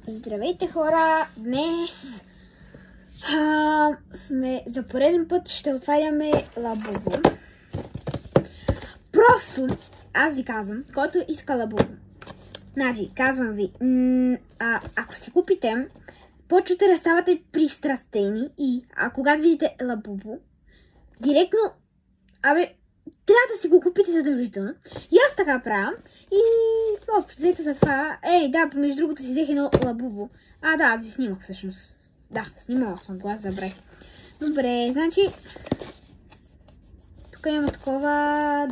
Здравейте, хора! Днес сме за пореден път ще отваряме Лабубу. Просто аз ви казвам, който иска Лабубу. Значи, казвам ви, ако си купите, почвате да ставате пристрастени и когато видите Лабубу, директно, трябва да си го купите задължително. И аз така правя. И общо взето за това. Помежду другото си взех едно Лабубу. Аз ви снимах всъщност. Да, снимала съм глас, забравих. Добре, значи тук има такова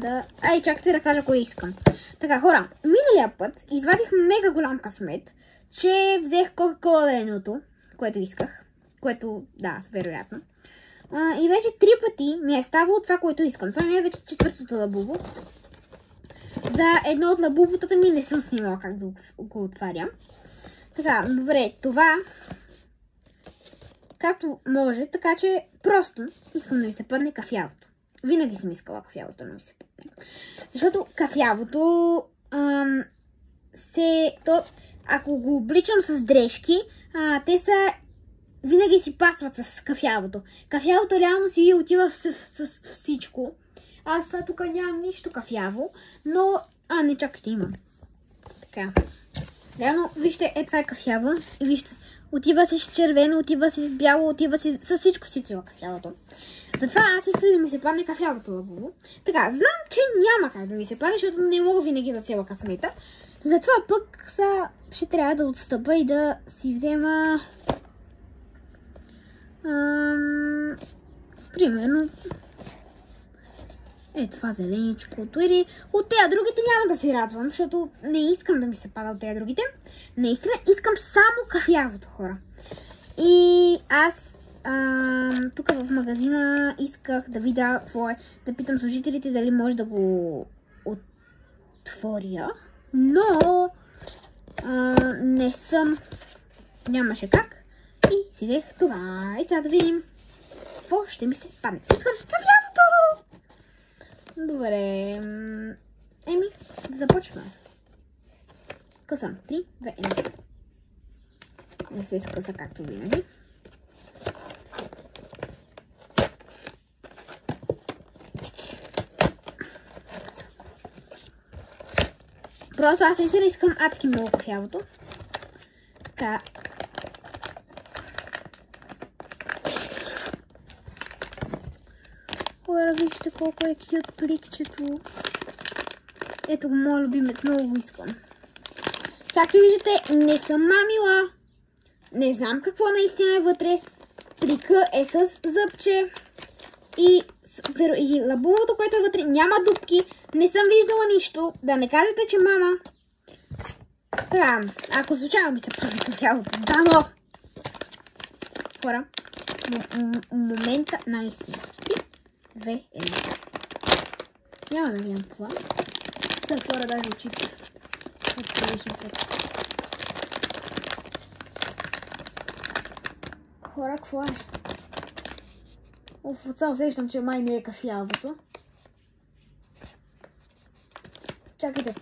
да... чакайте да кажа кое искам. Така, хора, миналия път извадих мега голям късмет, че взех Кока-Кола едното, което исках. Което, да, вероятно. И вече 3 пъти ми е ставало това, което искам. Това ми е вече 4-то Лабубу. За едно от лабубутата ми не съм снимала как да го отварям. Така, добре, това както може, така че просто искам да ми се падне кафявото. Винаги съм искала кафявото да ми се падне. Защото кафявото ако го обличам с дрежки, те са винаги си пасват с кафявото. Кафявото реално си отива с всичко. Аз тук нямам нищо кафяво, но... не, чакайте, имам. Така. Реално, вижте, това е кафяво. И вижте, отива си с червено, отива си с бяло, отива си с всичко си отива кафявото. Затова аз искам да ми се падне кафявото Лабубу. Така, знам, че няма как да ми се падне, защото не мога винаги да цела късмета. Затова пък ще трябва да отстъпа и да си взема... примерно... това зеленичкото или от тези другите няма да се радвам, защото не искам да ми се пада от тези другите. Наистина искам само кафявото, хора. И аз тук в магазина исках да видя какво е, да питам служителите дали може да го отворя, но не съм, нямаше как и си взех това. И сега да видим какво ще ми се падне. Искам кафявото! Добре, започваме. Късам. 3, 2, 1. Не се изкъса както винаги. Просто аз наистина искам адски много кафявото. Така. Хора, вижте колко е кют пликчето. Ето го, моят любимец, много го искам. Както виждате, не съм мамила. Не знам какво наистина е вътре. Плика е с зъбче. И лабубото, което е вътре, няма дупки. Не съм виждала нищо. Да не кажете, че мама... Така, ако случайно ми се падне кафявото. Да, но... Хора, момента наистина. 2, 1. Няма да гледам това. Ще отворя даже очите. Хора, какво е? Отца усещам, че май не е кафявото. Чакайте.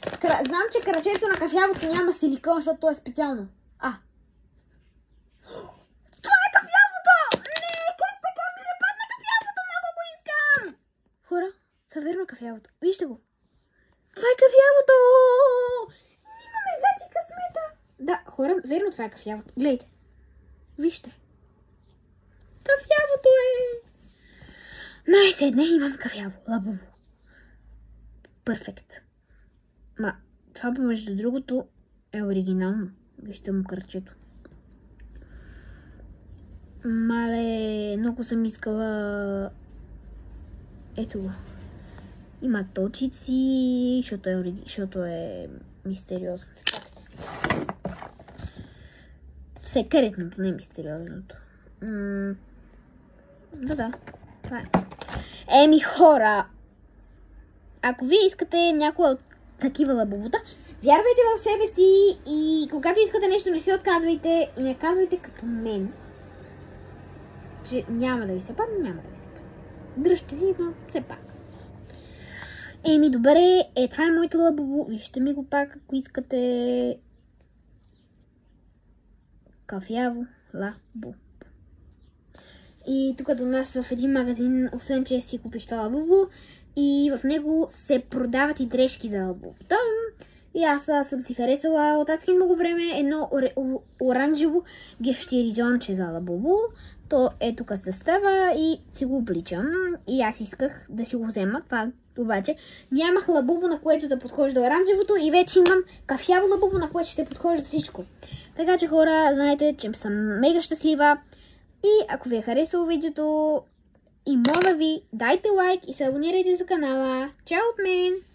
Знам, че кръчето на кафявото няма силикон, защото то е специално. Това е кафявото! Не, как така ми не падна кафявото? Много го искам! Хора, верно кафявото. Вижте го. Това е кафявото! Имаме гати късмета! Да, хора, верно това е кафявото. Гледайте. Вижте. Кафявото е! Най-седне имам кафяво. Лабубу. Перфект. Това между другото е оригинално. Вижте му кръчето. Мале, много съм искала... Ето го. Има точици, защото е мистериозно. Секретното, не мистериозното. Да. Това е. Хора, ако вие искате някоя от такива лабубута, вярвайте в себе си и когато искате нещо, не се отказвайте и не казвайте като мен, че няма да ви се падне, няма да ви се падне. Дръжте си, но все пак. Добре, това е моето лабубу. Вижте ми го пак, ако искате. кафяво лабубо. И тук до нас в един магазин, освен че си купиш това лабубо, и в него се продават и дрежки за лабубото. И аз съм си харесала от адски много време едно оранжево гещеридзонче за лабубо. То е тук състава и си го обличам. И аз исках да си го взема. Това обаче нямах лабубо, на което да подхожда оранжевото, и вече имам кафяво лабубо, на което ще подхожда всичко. Така че хора, знаете, че съм мега щастлива. И ако ви е харесало видеото, и моля ви, дайте лайк и се абонирайте за канала. Чао от мен!